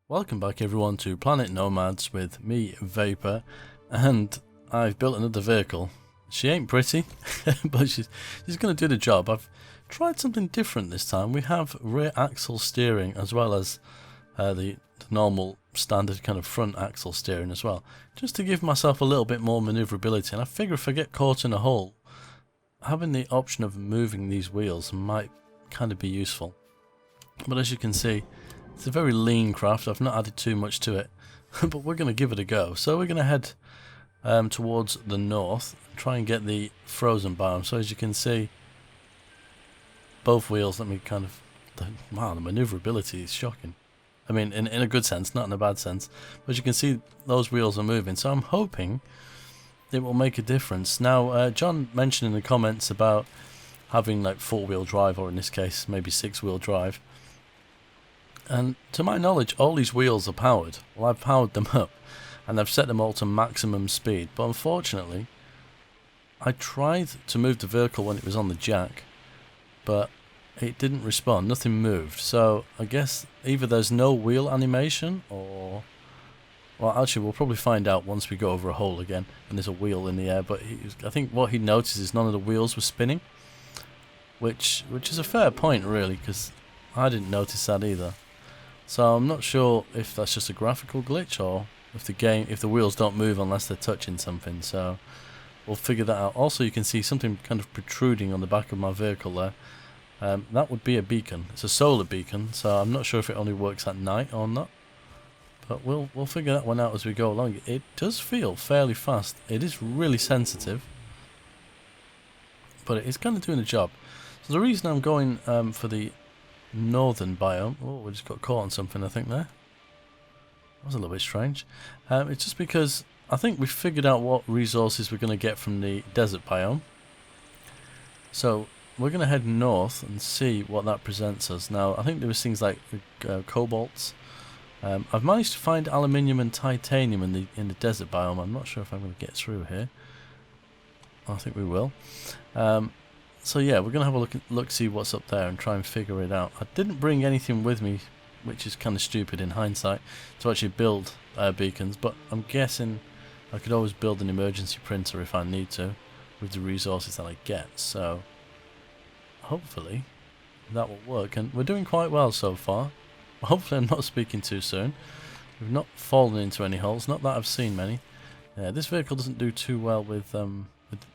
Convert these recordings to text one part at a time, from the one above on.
Welcome back everyone to Planet Nomads with me, Vapor, and I've built another vehicle. She ain't pretty, but she's going to do the job. I've tried something different this time. We have rear axle steering as well as the normal standard kind of front axle steering as well, just to give myself a little bit more maneuverability. And I figure if I get caught in a hole, having the option of moving these wheels might kind of be useful. But as you can see, it's a very lean craft. I've not added too much to it, but we're going to give it a go. So we're going to head towards the north, try and get the frozen biome. So as you can see, both wheels, let me kind of, wow, the maneuverability is shocking. I mean, in a good sense, not in a bad sense. But as you can see, those wheels are moving. So I'm hoping it will make a difference. Now, John mentioned in the comments about having like 4-wheel drive, or in this case, maybe 6-wheel drive. And to my knowledge, all these wheels are powered. Well, I've powered them up and I've set them all to maximum speed. But unfortunately, I tried to move the vehicle when it was on the jack, but it didn't respond. Nothing moved. So I guess either there's no wheel animation or... well, actually, we'll probably find out once we go over a hole again and there's a wheel in the air. But I think what he noticed is none of the wheels were spinning, which is a fair point, really, because I didn't notice that either. So I'm not sure if that's just a graphical glitch or if the wheels don't move unless they're touching something. So we'll figure that out. Also, you can see something kind of protruding on the back of my vehicle there. That would be a beacon. It's a solar beacon, so I'm not sure if it only works at night or not. But we'll figure that one out as we go along. It does feel fairly fast. It is really sensitive, but it's kind of doing the job. So the reason I'm going for the northern biome... oh, we just got caught on something, I think, there. That was a little bit strange. It's just because I think we figured out what resources we're going to get from the desert biome. So we're going to head north and see what that presents us. Now, I think there was things like cobalts. I've managed to find aluminium and titanium in the desert biome. I'm not sure if I'm going to get through here. I think we will. So yeah, we're going to have a look, see what's up there and try and figure it out. I didn't bring anything with me, which is kind of stupid in hindsight, to actually build beacons, but I'm guessing I could always build an emergency printer if I need to, with the resources that I get. So hopefully that will work, and we're doing quite well so far. Hopefully I'm not speaking too soon. We've not fallen into any holes, not that I've seen many. Yeah, this vehicle doesn't do too well with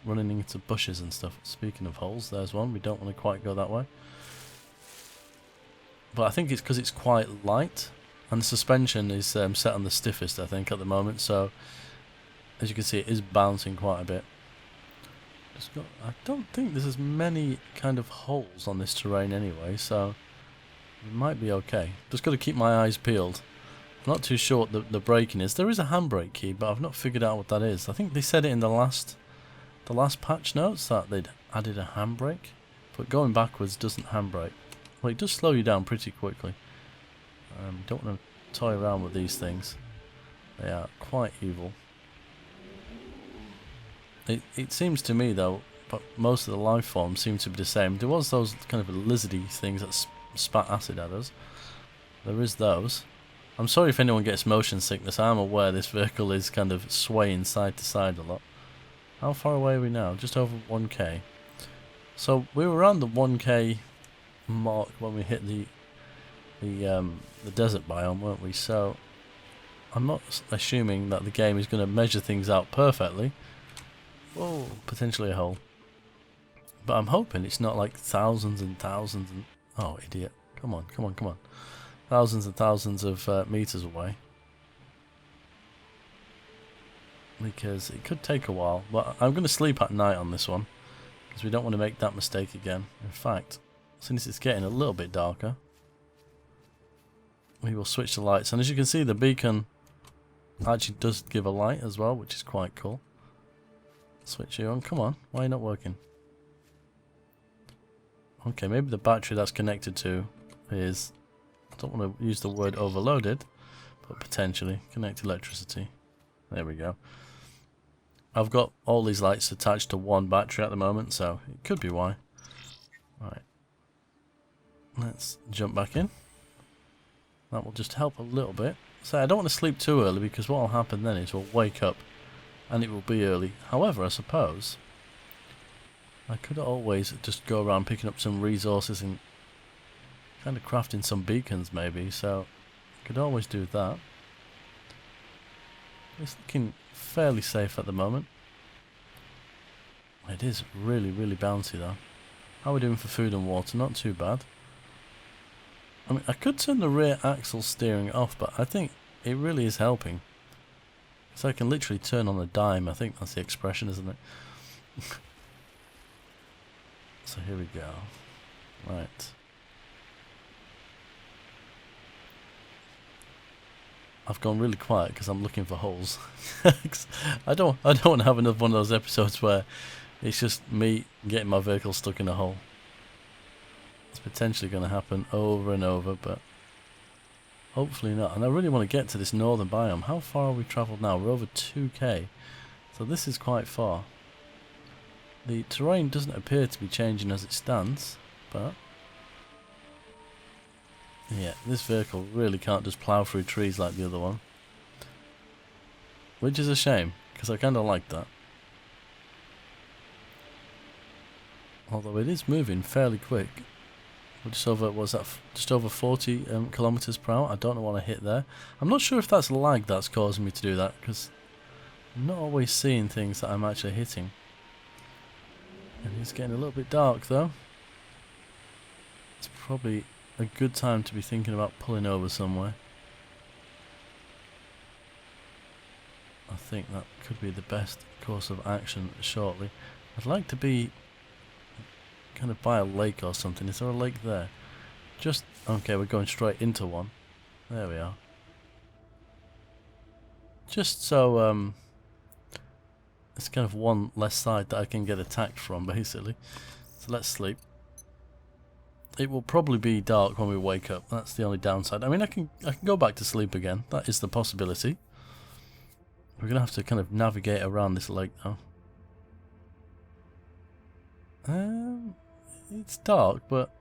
running into bushes and stuff. Speaking of holes, there's one. We don't want to quite go that way. But I think it's because it's quite light, and the suspension is set on the stiffest, I think, at the moment. So, as you can see, it is bouncing quite a bit. I don't think there's as many kind of holes on this terrain anyway, so it might be okay. Just got to keep my eyes peeled. I'm not too sure what the braking is. There is a handbrake key, but I've not figured out what that is. I think they said it in the last patch notes that they'd added a handbrake, but going backwards doesn't handbrake. Well, it does slow you down pretty quickly. Don't want to toy around with these things. They are quite evil. It seems to me though, but most of the life forms seem to be the same. There was those kind of lizardy things that spat acid at us. There is those. I'm sorry if anyone gets motion sickness. I'm aware this vehicle is kind of swaying side to side a lot. How far away are we now? Just over 1k. So we were around the 1k mark when we hit the desert biome, weren't we? So I'm not assuming that the game is going to measure things out perfectly. Whoa, potentially a hole. But I'm hoping it's not like thousands and thousands and... oh, idiot. Come on, come on, come on. Thousands and thousands of meters away. Because it could take a while. But I'm going to sleep at night on this one, because we don't want to make that mistake again. In fact, since it's getting a little bit darker, we will switch the lights. And as you can see, the beacon actually does give a light as well, which is quite cool. Switch you on. Come on. Why are you not working? Okay, maybe the battery that's connected to is... I don't want to use the word overloaded, but potentially connect electricity. There we go. I've got all these lights attached to one battery at the moment, so it could be why. Right. Let's jump back in. That will just help a little bit. So I don't want to sleep too early, because what will happen then is we'll wake up and it will be early. However, I suppose I could always just go around picking up some resources and kind of crafting some beacons maybe, so I could always do that. It's looking fairly safe at the moment. It is really, really bouncy though. How are we doing for food and water? Not too bad. I mean, I could turn the rear axle steering off, but I think it really is helping. So I can literally turn on a dime. I think that's the expression, isn't it? So here we go. Right. I've gone really quiet because I'm looking for holes. I don't want to have another one of those episodes where it's just me getting my vehicle stuck in a hole. It's potentially going to happen over and over, but hopefully not. And I really want to get to this northern biome. How far have we travelled now? We're over 2k. So this is quite far. The terrain doesn't appear to be changing as it stands, but yeah, this vehicle really can't just plough through trees like the other one. Which is a shame, because I kind of like that. Although it is moving fairly quick. We're just over, what's that, just over 40 kilometers per hour. I don't know what I hit there. I'm not sure if that's lag that's causing me to do that, because I'm not always seeing things that I'm actually hitting. And it's getting a little bit dark though. It's probably a good time to be thinking about pulling over somewhere. I think that could be the best course of action shortly. I'd like to be kind of by a lake or something. Is there a lake there? Just, okay, we're going straight into one. There we are. Just so it's kind of one less side that I can get attacked from, basically. So let's sleep. It will probably be dark when we wake up. That's the only downside. I mean, I can go back to sleep again. That is the possibility. We're gonna have to kind of navigate around this lake though. It's dark, but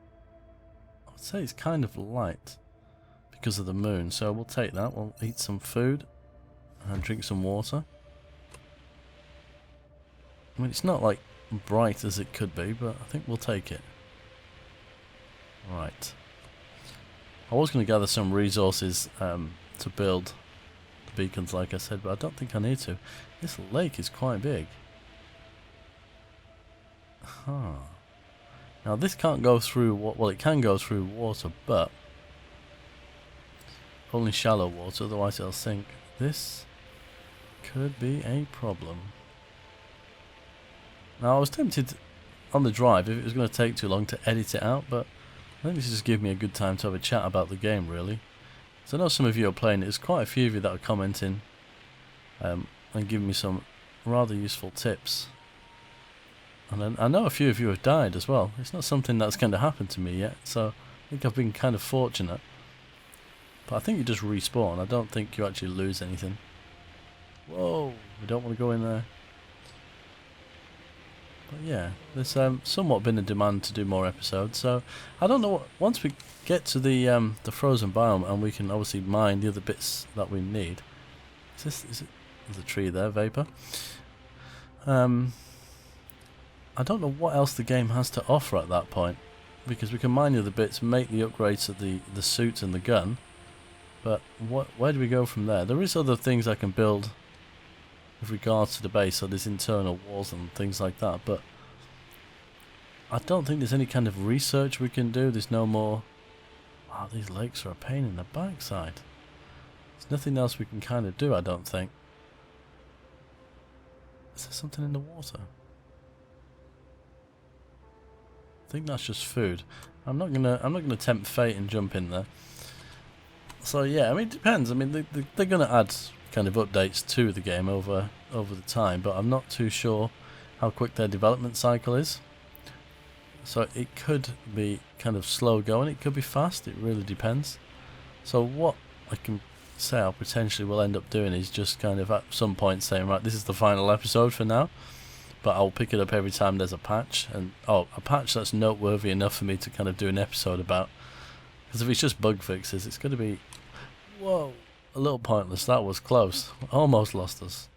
I'd say it's kind of light because of the moon. So we'll take that. We'll eat some food and drink some water. I mean, it's not like bright as it could be, but I think we'll take it. Right. I was going to gather some resources to build the beacons, like I said, but I don't think I need to. This lake is quite big. Huh. Now this can't go through, well, it can go through water, but only shallow water, otherwise it'll sink. This could be a problem. Now I was tempted on the drive, if it was going to take too long, to edit it out, but I think this just gives me a good time to have a chat about the game, really. So I know some of you are playing it. There's quite a few of you that are commenting and giving me some rather useful tips. And I know a few of you have died as well. It's not something that's going to happen to me yet, so I think I've been kind of fortunate. But I think you just respawn. I don't think you actually lose anything. Whoa, we don't want to go in there. But yeah, there's somewhat been a demand to do more episodes, so I don't know once we get to the frozen biome and we can obviously mine the other bits that we need. Is it there's a tree there, Vapor? I don't know what else the game has to offer at that point, because we can mine the other bits, make the upgrades to the suit and the gun, but where do we go from there? There is other things I can build with regards to the base, so there's internal walls and things like that, but I don't think there's any kind of research we can do. There's no more... Wow, these lakes are a pain in the backside. There's nothing else we can kind of do, I don't think. Is there something in the water? I think that's just food. I'm not gonna tempt fate and jump in there. So yeah, I mean, it depends. I mean, they're gonna add kind of updates to the game over the time, but I'm not too sure how quick their development cycle is. So it could be kind of slow going, it could be fast, it really depends. So what I can say I potentially will end up doing is just kind of at some point saying, right, this is the final episode for now, but I'll pick it up every time there's a patch, and a patch that's noteworthy enough for me to kind of do an episode about. Because if it's just bug fixes, it's going to be Whoa, a little pointless. That was close. Almost lost us.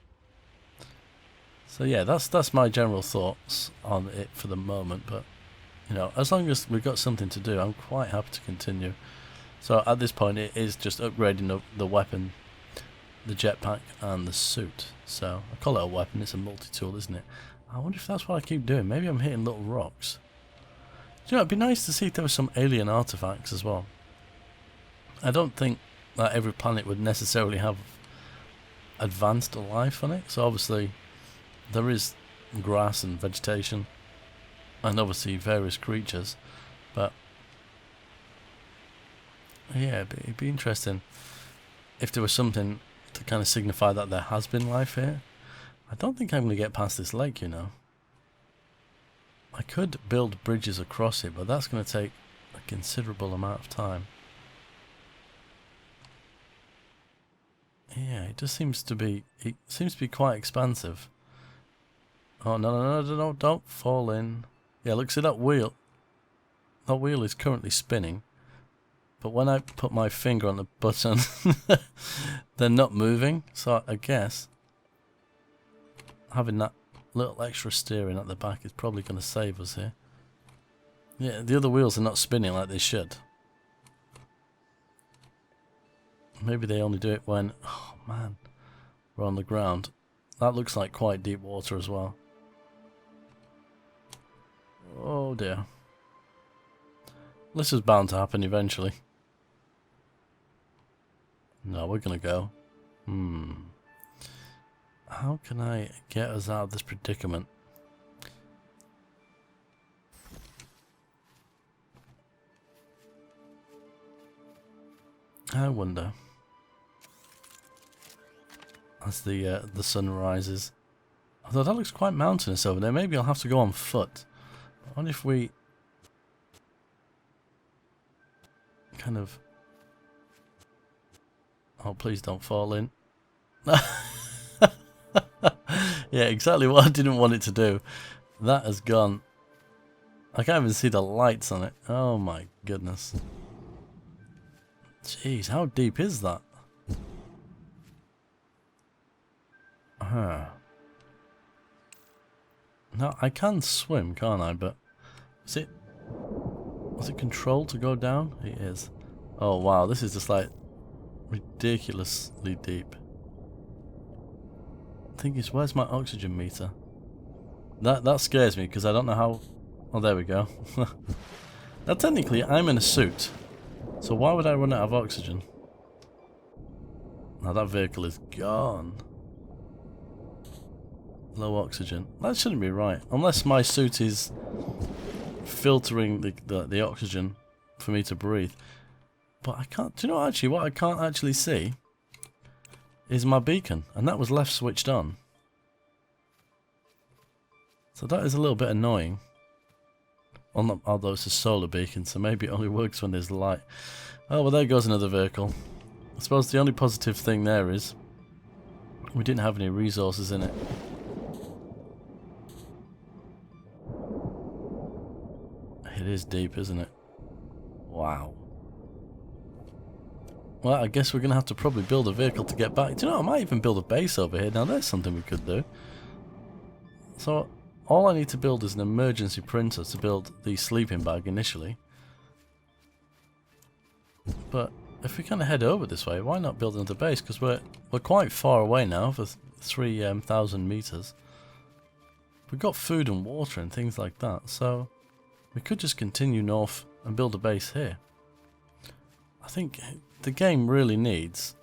So yeah, that's my general thoughts on it for the moment. But you know, as long as we've got something to do, I'm quite happy to continue. So at this point, it is just upgrading the weapon, the jetpack, and the suit. So I call it a weapon. It's a multi-tool, isn't it? I wonder if that's what I keep doing. Maybe I'm hitting little rocks. Do you know, it'd be nice to see if there were some alien artifacts as well. I don't think that every planet would necessarily have advanced life on it. So obviously there is grass and vegetation and obviously various creatures, but yeah, it'd be interesting if there was something to kind of signify that there has been life here. I don't think I'm going to get past this lake, you know. I could build bridges across it, but that's going to take a considerable amount of time. Yeah, it just seems to be quite expansive. Oh no, don't fall in. Yeah, look, see that wheel? That wheel is currently spinning. But when I put my finger on the button, they're not moving. So I guess having that little extra steering at the back is probably going to save us here. Yeah, the other wheels are not spinning like they should. Maybe they only do it when, oh man, we're on the ground. That looks like quite deep water as well. Oh dear. This is bound to happen eventually. No, we're gonna go. How can I get us out of this predicament? I wonder. As the sun rises. Although that looks quite mountainous over there. Maybe I'll have to go on foot. I wonder if we kind of... Oh, please don't fall in. Yeah, exactly what I didn't want it to do. That has gone. I can't even see the lights on it. Oh my goodness. Jeez, how deep is that? No, I can swim, can't I? But is it controlled to go down? It is. Oh wow, this is just like ridiculously deep. The thing is, where's my oxygen meter? That scares me because I don't know how. Oh, there we go. Now technically, I'm in a suit, so why would I run out of oxygen? Now that vehicle is gone. Low oxygen. That shouldn't be right. Unless my suit is filtering the oxygen for me to breathe. But I can't... Do you know actually what I can't actually see? Is my beacon. And that was left switched on. So that is a little bit annoying. Although it's a solar beacon, so maybe it only works when there's light. Oh, well there goes another vehicle. I suppose the only positive thing there is we didn't have any resources in it. It is deep, isn't it? Wow. Well, I guess we're going to have to probably build a vehicle to get back. Do you know, I might even build a base over here. Now, there's something we could do. So, all I need to build is an emergency printer to build the sleeping bag initially. But if we kind of head over this way, why not build another base? Because we're quite far away now for 3,000 meters. We've got food and water and things like that, so we could just continue north and build a base here. I think the game really needs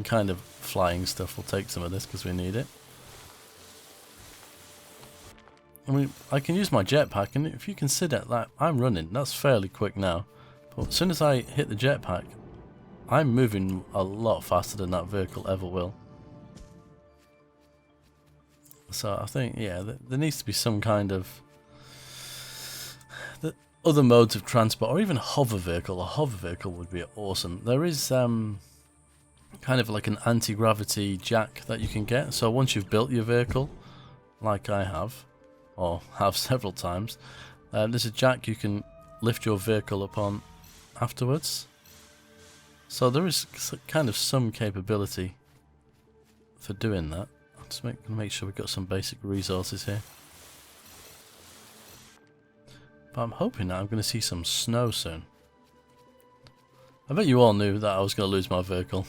kind of flying stuff. We'll take some of this because we need it. I mean, I can use my jetpack, and if you consider that I'm running, that's fairly quick now. But as soon as I hit the jetpack, I'm moving a lot faster than that vehicle ever will. So I think, yeah, there needs to be some kind of other modes of transport, or even a hover vehicle. A hover vehicle would be awesome. There is kind of like an anti-gravity jack that you can get. So once you've built your vehicle, like I have, or have several times, there's a jack you can lift your vehicle upon afterwards. So there is kind of some capability for doing that. I'll just make sure we've got some basic resources here. But I'm hoping that I'm going to see some snow soon. I bet you all knew that I was going to lose my vehicle.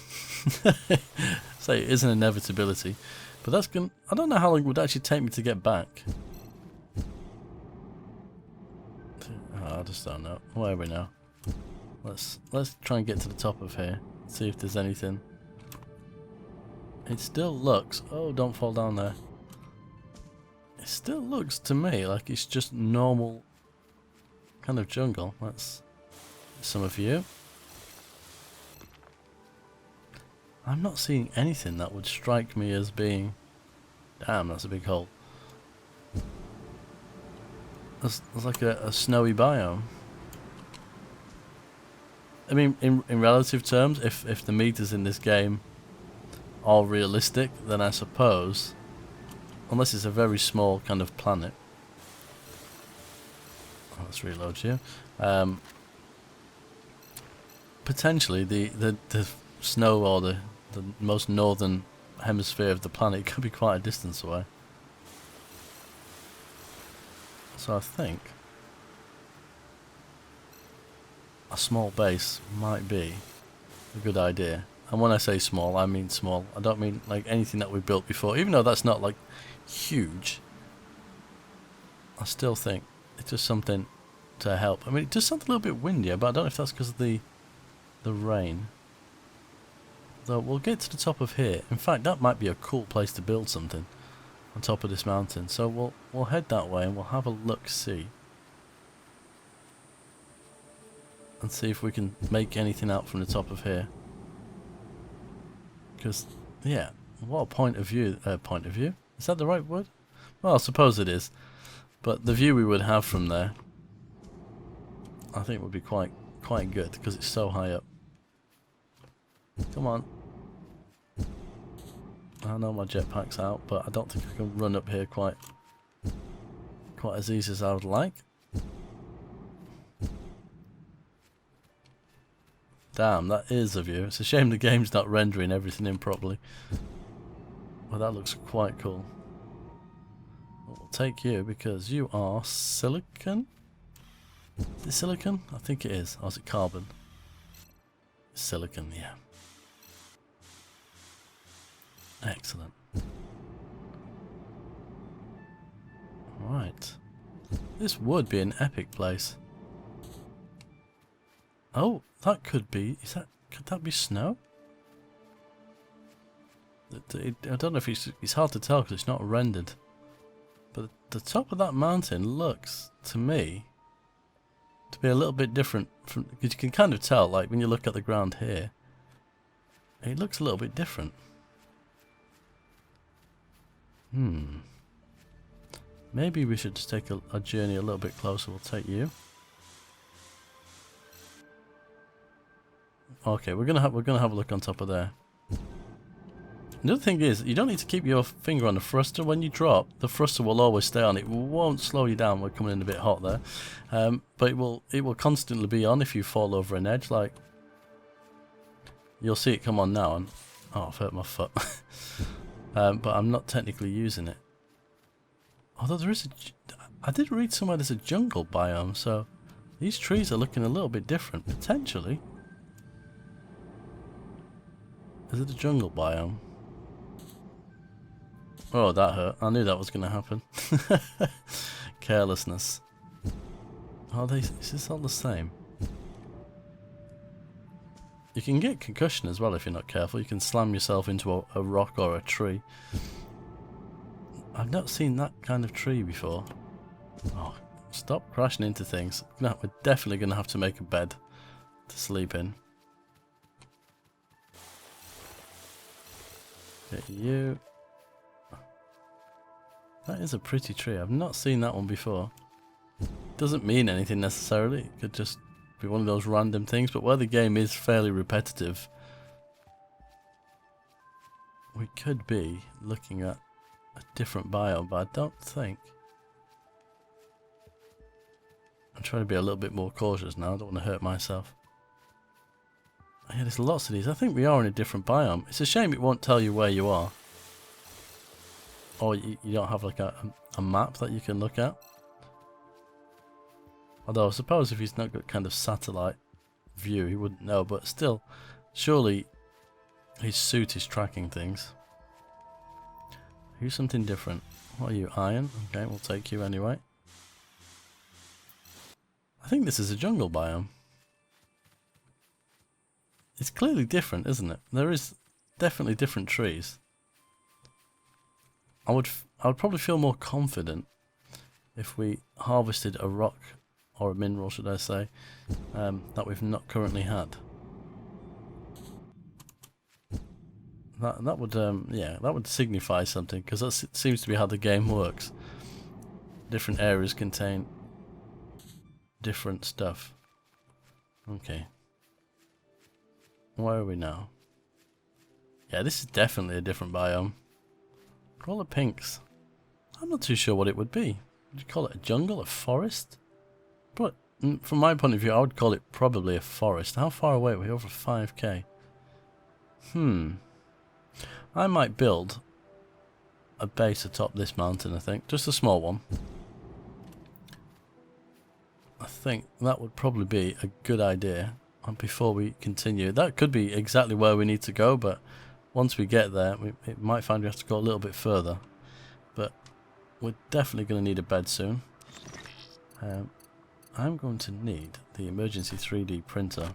So it is an inevitability. But that's going. I don't know how long it would actually take me to get back. Oh, I just don't know. Where are we now? Let's try and get to the top of here. See if there's anything. It still looks. Oh, don't fall down there. It still looks to me like it's just normal kind of jungle. That's some of you. I'm not seeing anything that would strike me as being... Damn, that's a big hole. That's like a snowy biome. I mean, in relative terms, if the meters in this game are realistic, then I suppose, unless it's a very small kind of planet. Oh, let's reload here. Potentially, the snow or the most northern hemisphere of the planet could be quite a distance away. So I think a small base might be a good idea. And when I say small, I mean small. I don't mean like anything that we built before. Even though that's not like huge, I still think it's just something to help. I mean, it does sound a little bit windier, but I don't know if that's because of the rain. Though we'll get to the top of here. In fact, that might be a cool place to build something on top of this mountain. So we'll head that way and we'll have a look-see. And see if we can make anything out from the top of here. Because, yeah, what a point of view. Is that the right word? Well, I suppose it is. But the view we would have from there, I think would be quite good because it's so high up. Come on. I know my jetpack's out, but I don't think I can run up here quite as easy as I would like. Damn, that is a view. It's a shame the game's not rendering everything in properly. Well, that looks quite cool. We'll take you because you are silicon? Is it silicon? I think it is. Or is it carbon? Silicon, yeah. Excellent. Right. This would be an epic place. Oh, that could be... Could that be snow? I don't know if it's hard to tell because it's not rendered. But the top of that mountain looks, to me, to be a little bit different from... Because you can kind of tell, like, when you look at the ground here, it looks a little bit different. Maybe we should just take a journey a little bit closer. We'll take you. Okay, we're gonna have a look on top of there. The other thing is, you don't need to keep your finger on the thruster. When you drop, the thruster will always stay on. It won't slow you down. We're coming in a bit hot there, but it will constantly be on if you fall over an edge. Like you'll see it come on now, and oh, I've hurt my foot. But I'm not technically using it. Although there is I did read somewhere there's a jungle biome, so these trees are looking a little bit different potentially. Is it a jungle biome? Oh, that hurt. I knew that was going to happen. Carelessness. Is this all the same? You can get concussion as well if you're not careful. You can slam yourself into a rock or a tree. I've not seen that kind of tree before. Oh, stop crashing into things. We're definitely going to have to make a bed to sleep in. Get you. That is a pretty tree. I've not seen that one before. Doesn't mean anything necessarily. It could just be one of those random things, but where the game is fairly repetitive, we could be looking at a different biome, but I don't think. I'm trying to be a little bit more cautious now. I don't want to hurt myself. Yeah, there's lots of these. I think we are in a different biome. It's a shame it won't tell you where you are. Or you don't have like a map that you can look at. Although I suppose if he's not got kind of satellite view, he wouldn't know. But still, surely his suit is tracking things. Here's something different. What are you, iron? Okay, we'll take you anyway. I think this is a jungle biome. It's clearly different, isn't it? There is definitely different trees. I would probably feel more confident if we harvested a rock or a mineral, should I say, that we've not currently had. That would yeah, that would signify something, because that seems to be how the game works. Different areas contain different stuff. Okay. Where are we now? Yeah, this is definitely a different biome. Call it pinks. I'm not too sure what it would be. Would you call it a jungle, a forest? But from my point of view, I would call it probably a forest. How far away are we? Over 5k. I might build a base atop this mountain, I think. Just a small one. I think that would probably be a good idea. And before we continue, that could be exactly where we need to go, but once we get there, we might find we have to go a little bit further. But we're definitely going to need a bed soon. I'm going to need the emergency 3D printer.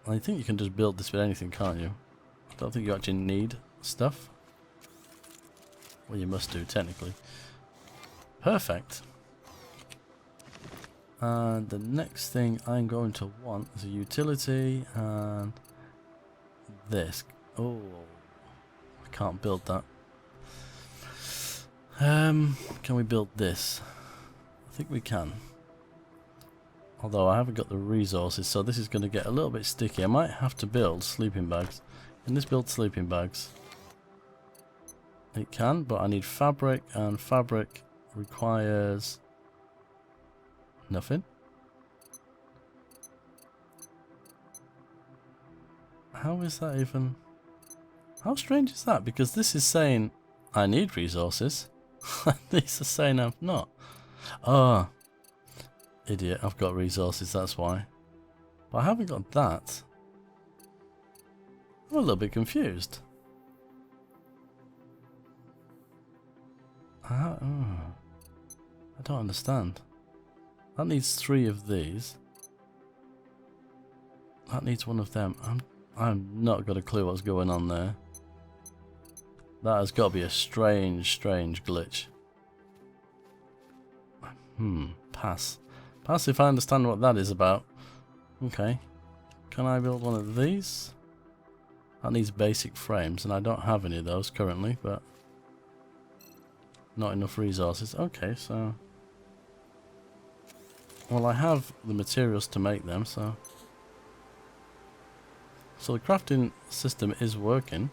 I think you can just build this with anything, can't you? I don't think you actually need stuff. Well, you must do, technically. Perfect. And the next thing I'm going to want is a utility and this. Oh, I can't build that. Can we build this? I think we can. Although I haven't got the resources, so this is going to get a little bit sticky. I might have to build sleeping bags. Can this build sleeping bags? It can, but I need fabric, and fabric requires nothing. How is that even? How strange is that? Because this is saying I need resources. These are saying I'm not. Ah, idiot, I've got resources, that's why. But I haven't got that. I'm a little bit confused. I don't understand. That needs 3 of these. That needs 1 of them. I'm not got a clue what's going on there. That has got to be a strange glitch. Pass. Pass if I understand what that is about. Okay. Can I build one of these? That needs basic frames, and I don't have any of those currently, but not enough resources. Okay, so well, I have the materials to make them, so the crafting system is working.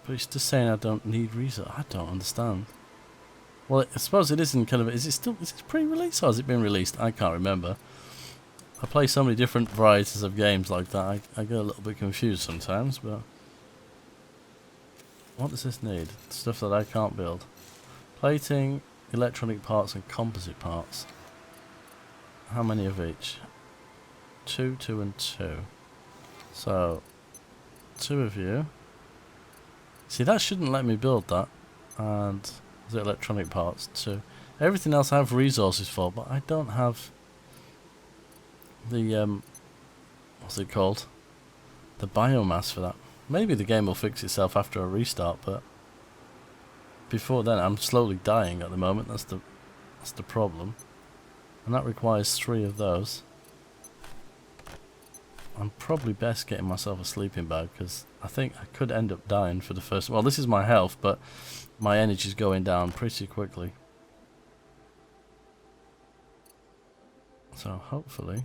But it's just saying I don't need resources. I don't understand. Well, I suppose it isn't kind of... Is it pre-release or has it been released? I can't remember. I play so many different varieties of games like that. I get a little bit confused sometimes, but... What does this need? Stuff that I can't build. Plating, electronic parts and composite parts. How many of each? 2, 2 and 2. So, 2 of you. See, that shouldn't let me build that. And the electronic parts too. Everything else I have resources for, but I don't have the what's it called? The biomass for that. Maybe the game will fix itself after a restart, but before then I'm slowly dying at the moment. That's the problem. And that requires 3 of those. I'm probably best getting myself a sleeping bag, because I think I could end up dying for the first... Well, this is my health, but my energy's going down pretty quickly. So hopefully...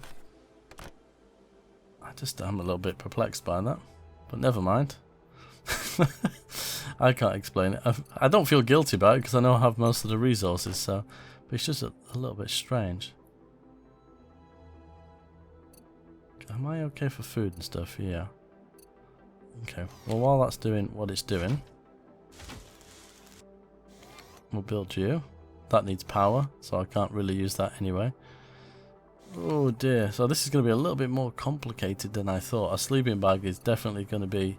I'm a little bit perplexed by that, but never mind. I can't explain it. I don't feel guilty about it, because I know I have most of the resources, so... But it's just a little bit strange. Am I okay for food and stuff? Yeah. Okay. Well, while that's doing what it's doing, we'll build you. That needs power, so I can't really use that anyway. Oh dear. So this is going to be a little bit more complicated than I thought. A sleeping bag is definitely going to be...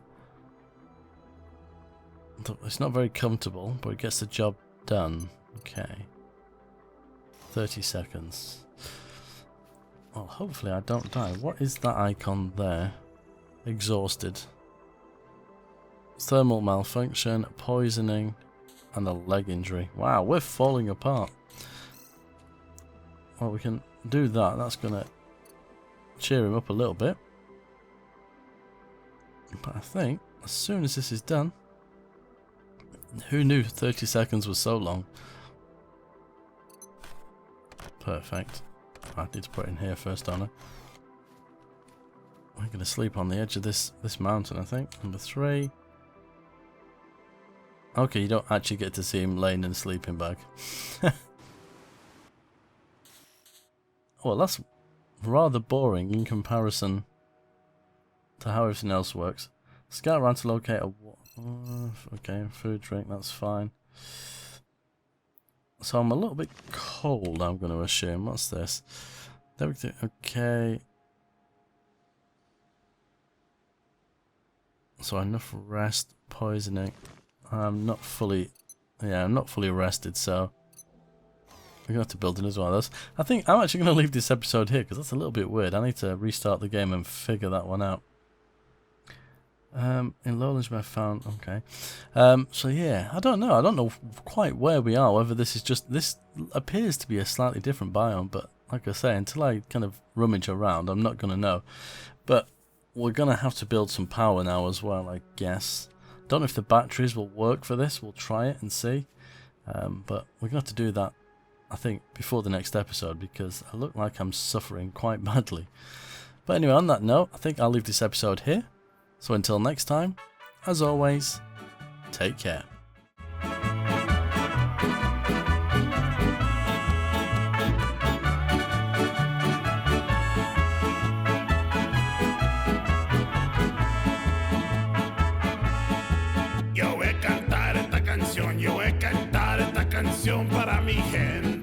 It's not very comfortable, but it gets the job done. Okay. 30 seconds. Well, hopefully I don't die. What is that icon there? Exhausted. Thermal malfunction, poisoning, and a leg injury. Wow, we're falling apart. Well, we can do that. That's going to cheer him up a little bit. But I think as soon as this is done... Who knew 30 seconds was so long? Perfect. I need to put it in here first, don't I? I'm going to sleep on the edge of this mountain, I think. Number 3. Okay, you don't actually get to see him laying in a sleeping bag. Well, that's rather boring in comparison to how everything else works. Scout around to locate a... Okay, food, drink, that's fine. So I'm a little bit cold, I'm going to assume. What's this? Everything, okay. So enough rest, poisoning. I'm not fully rested, so we're going to have to build in as well. I think I'm actually going to leave this episode here because that's a little bit weird. I need to restart the game and figure that one out. In Lowlands we have found, okay. So yeah, I don't know quite where we are, whether this is just, this appears to be a slightly different biome, but like I say, until I kind of rummage around, I'm not going to know. But we're going to have to build some power now as well, I guess. Don't know if the batteries will work for this, we'll try it and see. But we're going to have to do that, I think, before the next episode, because I look like I'm suffering quite badly. But anyway, on that note, I think I'll leave this episode here. So until next time, as always, take care. Yo voy a cantar esta canción para mi gente.